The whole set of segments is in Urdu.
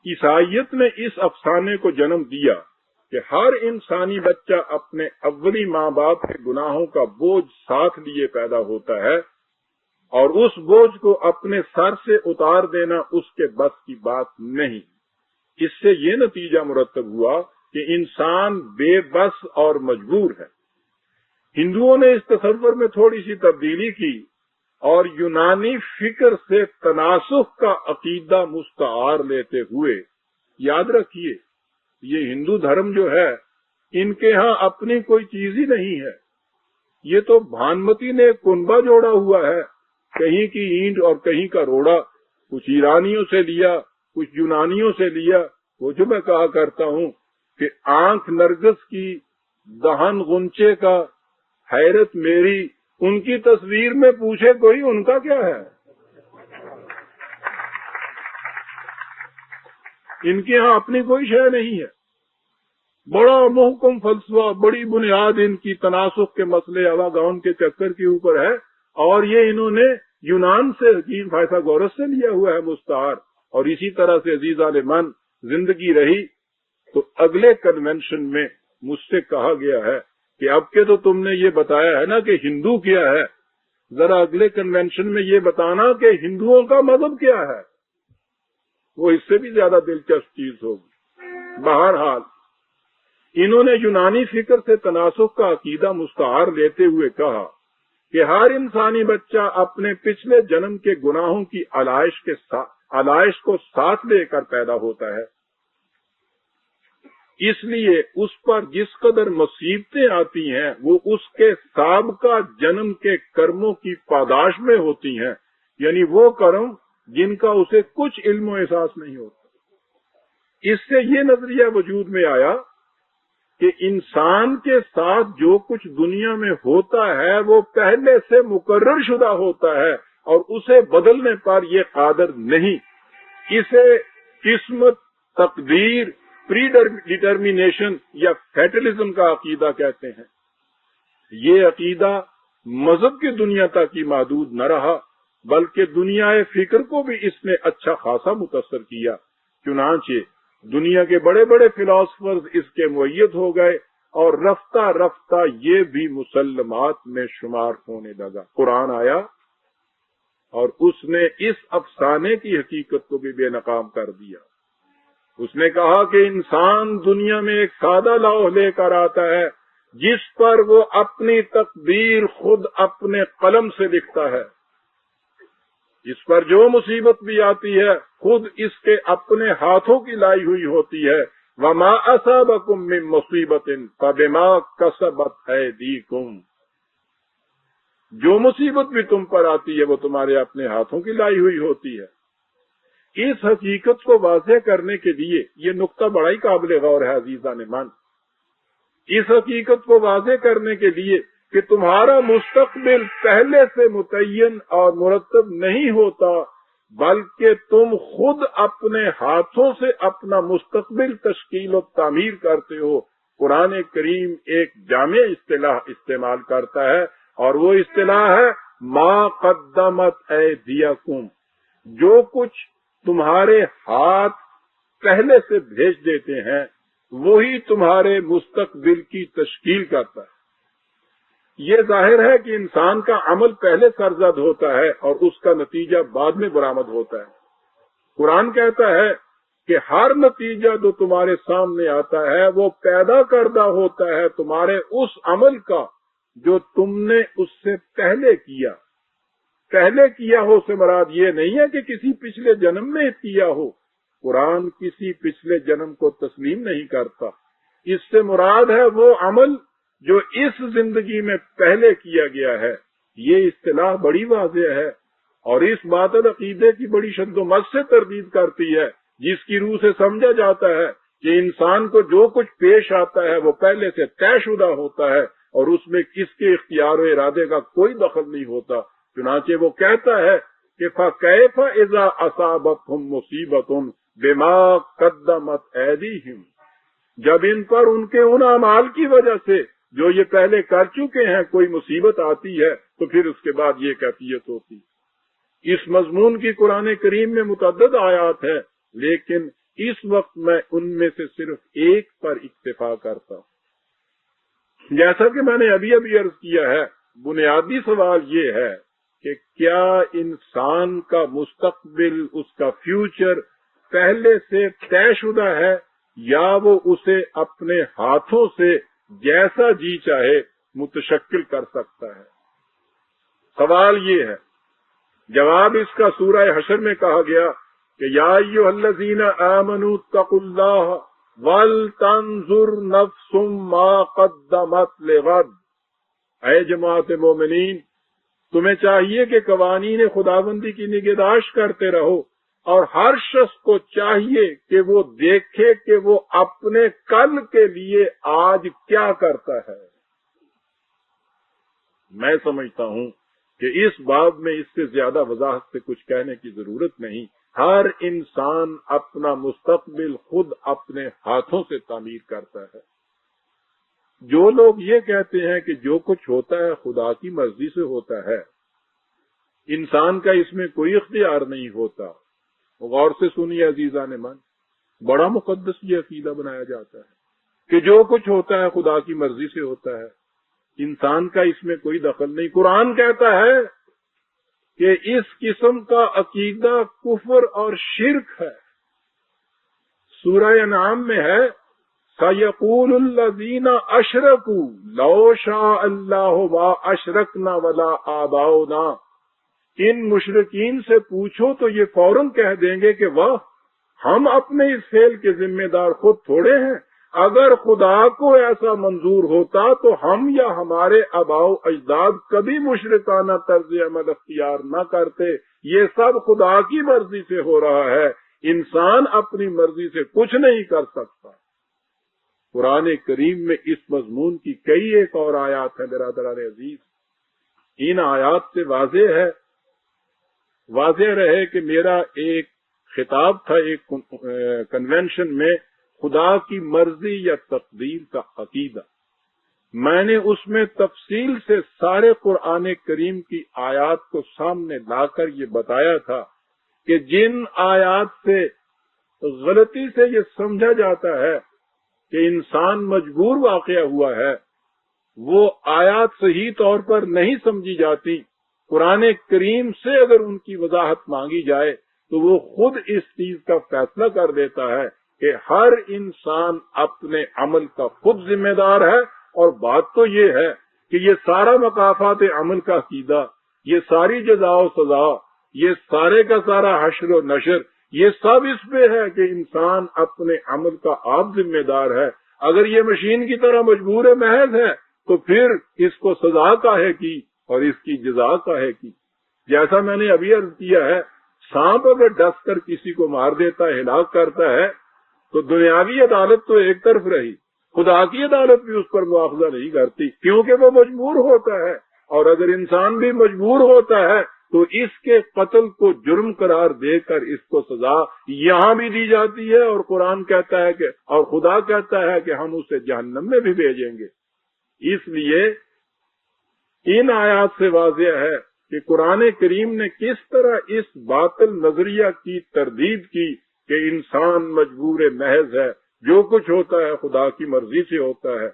عیسائیت نے اس افسانے کو جنم دیا کہ ہر انسانی بچہ اپنے اولی ماں باپ کے گناہوں کا بوجھ ساتھ لیے پیدا ہوتا ہے، اور اس بوجھ کو اپنے سر سے اتار دینا اس کے بس کی بات نہیں۔ اس سے یہ نتیجہ مرتب ہوا کہ انسان بے بس اور مجبور ہے۔ ہندوؤں نے اس تصور میں تھوڑی سی تبدیلی کی اور یونانی فکر سے تناسخ کا عقیدہ مستعار لیتے ہوئے، یاد رکھیے یہ ہندو دھرم جو ہے ان کے ہاں اپنی کوئی چیز ہی نہیں ہے، یہ تو بھانمتی نے کنبا جوڑا ہوا ہے، کہیں کی اینٹ اور کہیں کا روڑا، کچھ ایرانیوں سے لیا کچھ یونانیوں سے لیا۔ وہ جو میں کہا کرتا ہوں کہ آنکھ نرگس کی دہن غنچے کا حیرت میری، ان کی تصویر میں پوچھے کوئی ان کا کیا ہے؟ ان کے ہاں اپنی کوئی شے نہیں ہے۔ بڑا محکم فلسفہ، بڑی بنیاد ان کی تناسخ کے مسئلے اواگاؤن کے چکر کے اوپر ہے، اور یہ انہوں نے یونان سے حکیم فائثاگورس سے لیا ہوا ہے مستعار۔ اور اسی طرح سے عزیزان من زندگی رہی تو اگلے کنونشن میں مجھ سے کہا گیا ہے کہ اب کے تو تم نے یہ بتایا ہے نا کہ ہندو کیا ہے، ذرا اگلے کنونشن میں یہ بتانا کہ ہندوؤں کا مذہب کیا ہے، وہ اس سے بھی زیادہ دلچسپ چیز ہوگی۔ بہرحال انہوں نے یونانی فکر سے تناسخ کا عقیدہ مستعار لیتے ہوئے کہا کہ ہر انسانی بچہ اپنے پچھلے جنم کے گناہوں کی علائش کو ساتھ لے کر پیدا ہوتا ہے، اس لیے اس پر جس قدر مصیبتیں آتی ہیں وہ اس کے سابقہ جنم کے کرموں کی پاداش میں ہوتی ہیں، یعنی وہ کرم جن کا اسے کچھ علم و احساس نہیں ہوتا۔ اس سے یہ نظریہ وجود میں آیا کہ انسان کے ساتھ جو کچھ دنیا میں ہوتا ہے وہ پہلے سے مقرر شدہ ہوتا ہے اور اسے بدلنے پر یہ قادر نہیں۔ اسے قسمت، تقدیر، پری ڈٹرمینیشن یا فیٹلزم کا عقیدہ کہتے ہیں۔ یہ عقیدہ مذہب کی دنیا تک ہی محدود نہ رہا بلکہ دنیا فکر کو بھی اس نے اچھا خاصا متاثر کیا، چنانچہ دنیا کے بڑے بڑے فلاسفرز اس کے مؤید ہو گئے اور رفتہ رفتہ یہ بھی مسلمات میں شمار ہونے لگا۔ قرآن آیا اور اس نے اس افسانے کی حقیقت کو بھی بے نقاب کر دیا۔ اس نے کہا کہ انسان دنیا میں ایک سادہ لوح لے کر آتا ہے جس پر وہ اپنی تقدیر خود اپنے قلم سے لکھتا ہے، اس پر جو مصیبت بھی آتی ہے خود اس کے اپنے ہاتھوں کی لائی ہوئی ہوتی ہے۔ وَمَا أَصَابَكُم مِّن مُّصِيبَةٍ فَبِمَا كَسَبَتْ أَيْدِيكُمْ، جو مصیبت بھی تم پر آتی ہے وہ تمہارے اپنے ہاتھوں کی لائی ہوئی ہوتی ہے۔ اس حقیقت کو واضح کرنے کے لیے یہ نقطہ بڑا ہی قابل غور ہے عزیزان من۔ اس حقیقت کو واضح کرنے کے لیے کہ تمہارا مستقبل پہلے سے متعین اور مرتب نہیں ہوتا بلکہ تم خود اپنے ہاتھوں سے اپنا مستقبل تشکیل و تعمیر کرتے ہو۔ قرآن کریم ایک جامع اصطلاح استعمال کرتا ہے اور وہ اصطلاح ہے ما قدمت ایدیکم، جو کچھ تمہارے ہاتھ پہلے سے بھیج دیتے ہیں وہی تمہارے مستقبل کی تشکیل کرتا ہے۔ یہ ظاہر ہے کہ انسان کا عمل پہلے سرزد ہوتا ہے اور اس کا نتیجہ بعد میں برآمد ہوتا ہے۔ قرآن کہتا ہے کہ ہر نتیجہ جو تمہارے سامنے آتا ہے وہ پیدا کردہ ہوتا ہے تمہارے اس عمل کا جو تم نے اس سے پہلے کیا۔ پہلے کیا ہو سے مراد یہ نہیں ہے کہ کسی پچھلے جنم میں کیا ہو، قرآن کسی پچھلے جنم کو تسلیم نہیں کرتا، اس سے مراد ہے وہ عمل جو اس زندگی میں پہلے کیا گیا ہے۔ یہ اصطلاح بڑی واضح ہے اور اس باطل عقیدے کی بڑی شد و مد سے تردید کرتی ہے جس کی روح سے سمجھا جاتا ہے کہ انسان کو جو کچھ پیش آتا ہے وہ پہلے سے طے شدہ ہوتا ہے اور اس میں کس کے اختیار و ارادے کا کوئی دخل نہیں ہوتا۔ چنانچہ وہ کہتا ہے کہ فَكَيْفَ إِذَا أَصَابَتْهُم مُّصِيبَةٌ بِمَا قَدَّمَتْ أَيْدِيهِمْ، جب ان پر ان کے ان اعمال کی وجہ سے جو یہ پہلے کر چکے ہیں کوئی مصیبت آتی ہے تو پھر اس کے بعد یہ کیفیت ہوتی. اس مضمون کی قرآن کریم میں متعدد آیات ہے، لیکن اس وقت میں ان میں سے صرف ایک پر اکتفا کرتا ہوں. جیسا کہ میں نے ابھی عرض کیا ہے، بنیادی سوال یہ ہے کہ کیا انسان کا مستقبل، اس کا فیوچر پہلے سے طے شدہ ہے یا وہ اسے اپنے ہاتھوں سے جیسا جی چاہے متشکل کر سکتا ہے؟ سوال یہ ہے. جواب اس کا سورہ حشر میں کہا گیا کہ یا ایھا الذین آمنوا اتقوا اللہ ولتنظر نفس ما قدمت لغد. اے جماعت مومنین، تمہیں چاہیے کہ قوانین خداوندی کی نگہداشت کرتے رہو، اور ہر شخص کو چاہیے کہ وہ دیکھے کہ وہ اپنے کل کے لیے آج کیا کرتا ہے. میں سمجھتا ہوں کہ اس باب میں اس سے زیادہ وضاحت سے کچھ کہنے کی ضرورت نہیں. ہر انسان اپنا مستقبل خود اپنے ہاتھوں سے تعمیر کرتا ہے. جو لوگ یہ کہتے ہیں کہ جو کچھ ہوتا ہے خدا کی مرضی سے ہوتا ہے، انسان کا اس میں کوئی اختیار نہیں ہوتا، غور سے سنیے عزیزان من، بڑا مقدس یہ عقیدہ بنایا جاتا ہے کہ جو کچھ ہوتا ہے خدا کی مرضی سے ہوتا ہے، انسان کا اس میں کوئی دخل نہیں. قرآن کہتا ہے کہ اس قسم کا عقیدہ کفر اور شرک ہے. سورہ انعام میں ہے سَيَقُولُ الَّذِينَ أَشْرَكُوا لَوْ شَاءَ اللَّهُ مَا أَشْرَكْنَا وَلَا آبَاؤُنَا. ان مشرکین سے پوچھو تو یہ فوراً کہہ دیں گے کہ واہ، ہم اپنے اس فعل کے ذمہ دار خود تھوڑے ہیں. اگر خدا کو ایسا منظور ہوتا تو ہم یا ہمارے آباء و اجداد کبھی مشرکانہ طرز عمل اختیار نہ کرتے. یہ سب خدا کی مرضی سے ہو رہا ہے. انسان اپنی مرضی سے کچھ نہیں کر سکتا. قرآن کریم میں اس مضمون کی کئی ایک اور آیات ہیں برادران عزیز. ان آیات سے واضح رہے کہ میرا ایک خطاب تھا ایک کنونشن میں، خدا کی مرضی یا تقدیر کا عقیدہ. میں نے اس میں تفصیل سے سارے قرآن کریم کی آیات کو سامنے لا کر یہ بتایا تھا کہ جن آیات سے غلطی سے یہ سمجھا جاتا ہے کہ انسان مجبور واقع ہوا ہے، وہ آیات صحیح طور پر نہیں سمجھی جاتی. قرآن کریم سے اگر ان کی وضاحت مانگی جائے تو وہ خود اس چیز کا فیصلہ کر دیتا ہے کہ ہر انسان اپنے عمل کا خود ذمہ دار ہے. اور بات تو یہ ہے کہ یہ سارا مقافات عمل کا عقیدہ، یہ ساری جزا و سزا، یہ سارے کا سارا حشر و نشر، یہ سب اس پہ ہے کہ انسان اپنے عمل کا آپ ذمہ دار ہے. اگر یہ مشین کی طرح مجبور محض ہے تو پھر اس کو سزا کاہے کی اور اس کی جزا کاہے کی. جیسا میں نے ابھی عرض کیا ہے، سانپ اگر ڈس کر کسی کو مار دیتا ہے، ہلاک کرتا ہے، تو دنیاوی عدالت تو ایک طرف رہی، خدا کی عدالت بھی اس پر مواخذہ نہیں کرتی کیونکہ وہ مجبور ہوتا ہے. اور اگر انسان بھی مجبور ہوتا ہے تو اس کے قتل کو جرم قرار دے کر اس کو سزا یہاں بھی دی جاتی ہے، اور قرآن کہتا ہے کہ اور خدا کہتا ہے کہ ہم اسے جہنم میں بھی بھیجیں گے. اس لیے ان آیات سے واضح ہے کہ قرآن کریم نے کس طرح اس باطل نظریہ کی تردید کی کہ انسان مجبور محض ہے، جو کچھ ہوتا ہے خدا کی مرضی سے ہوتا ہے،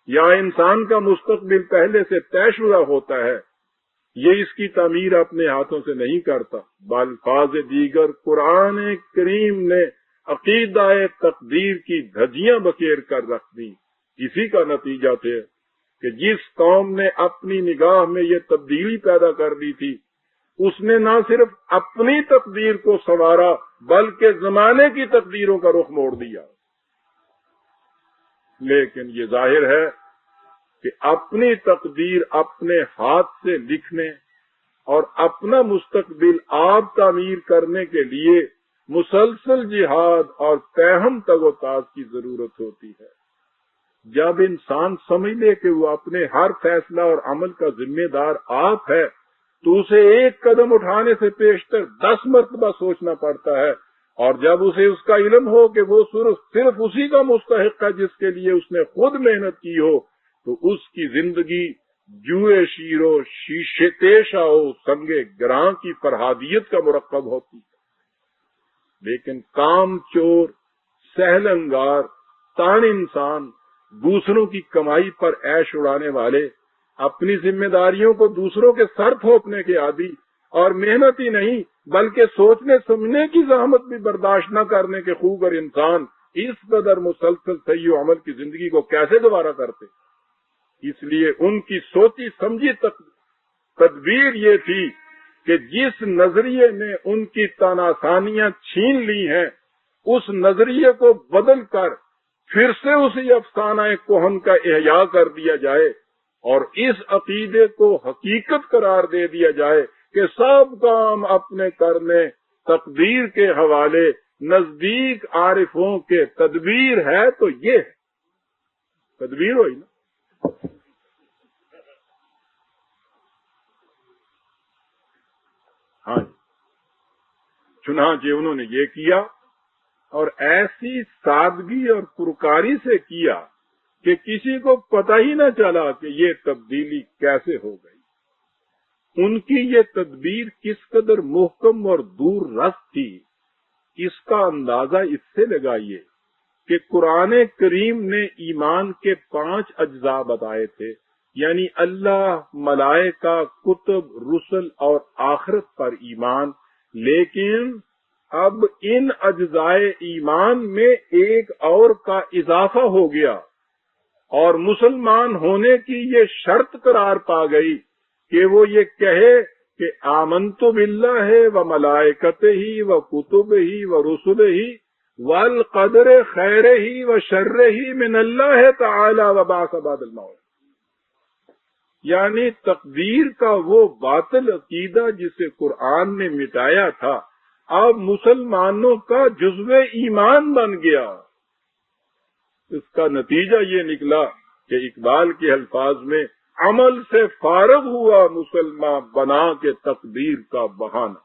یا انسان کا مستقبل پہلے سے طے شدہ ہوتا ہے، یہ اس کی تعمیر اپنے ہاتھوں سے نہیں کرتا. بالفاظ دیگر قرآن کریم نے عقیدہ تقدیر کی دھجیاں بکیر کر رکھ دی. اسی کا نتیجہ تھے کہ جس قوم نے اپنی نگاہ میں یہ تبدیلی پیدا کر دی تھی، اس نے نہ صرف اپنی تقدیر کو سنوارا بلکہ زمانے کی تقدیروں کا رخ موڑ دیا. لیکن یہ ظاہر ہے کہ اپنی تقدیر اپنے ہاتھ سے لکھنے اور اپنا مستقبل آپ تعمیر کرنے کے لیے مسلسل جہاد اور تہم تگ و تاز کی ضرورت ہوتی ہے. جب انسان سمجھ لے کہ وہ اپنے ہر فیصلہ اور عمل کا ذمہ دار آپ ہے تو اسے ایک قدم اٹھانے سے پیشتر 10 مرتبہ سوچنا پڑتا ہے. اور جب اسے اس کا علم ہو کہ وہ صرف اسی کا مستحق ہے جس کے لیے اس نے خود محنت کی ہو، تو اس کی زندگی جوئے شیر و شیشے تیشا و سنگے گراں کی فرہادیت کا مرکب ہوتی ہے۔ لیکن کام چور، سہل انگار، تان انسان، دوسروں کی کمائی پر عیش اڑانے والے، اپنی ذمہ داریوں کو دوسروں کے سر تھوپنے کے عادی، اور محنت ہی نہیں بلکہ سوچنے سمجھنے کی زحمت بھی برداشت نہ کرنے کے خوگر انسان اس قدر مسلسل سعی و عمل کی زندگی کو کیسے گوارا کرتے؟ اس لیے ان کی سوچی سمجھی تدبیر یہ تھی کہ جس نظریے نے ان کی تاناسانیاں چھین لی ہیں، اس نظریے کو بدل کر پھر سے اسی افسانہ کہن کا احیاء کر دیا جائے، اور اس عقیدے کو حقیقت قرار دے دیا جائے کہ سب کام اپنے کرنے تقدیر کے حوالے، نزدیک عارفوں کے تدبیر ہے تو یہ ہے تدبیر ہوئی نا۔ ہاں جی، چنانچہ انہوں نے یہ کیا اور ایسی سادگی اور پرکاری سے کیا کہ کسی کو پتہ ہی نہ چلا کہ یہ تبدیلی کیسے ہو گئی۔ ان کی یہ تدبیر کس قدر محکم اور دور رس تھی، اس کا اندازہ اس سے لگائیے کہ قرآن کریم نے ایمان کے 5 اجزاء بتائے تھے، یعنی اللہ، ملائکہ، کتب، رسل اور آخرت پر ایمان، لیکن اب ان اجزائے ایمان میں ایک اور کا اضافہ ہو گیا، اور مسلمان ہونے کی یہ شرط قرار پا گئی کہ وہ یہ کہے کہ آمنت باللہ و ملائکتہ و کتبہ و رسلہ والقدر خیرہ و شرہ من اللہ تعالی و بعث بعد الموت، یعنی تقدیر کا وہ باطل عقیدہ جسے قرآن نے مٹایا تھا اب مسلمانوں کا جزو ایمان بن گیا۔ اس کا نتیجہ یہ نکلا کہ اقبال کے الفاظ میں عمل سے فارغ ہوا مسلمان بنا کے تقدیر کا بہانہ۔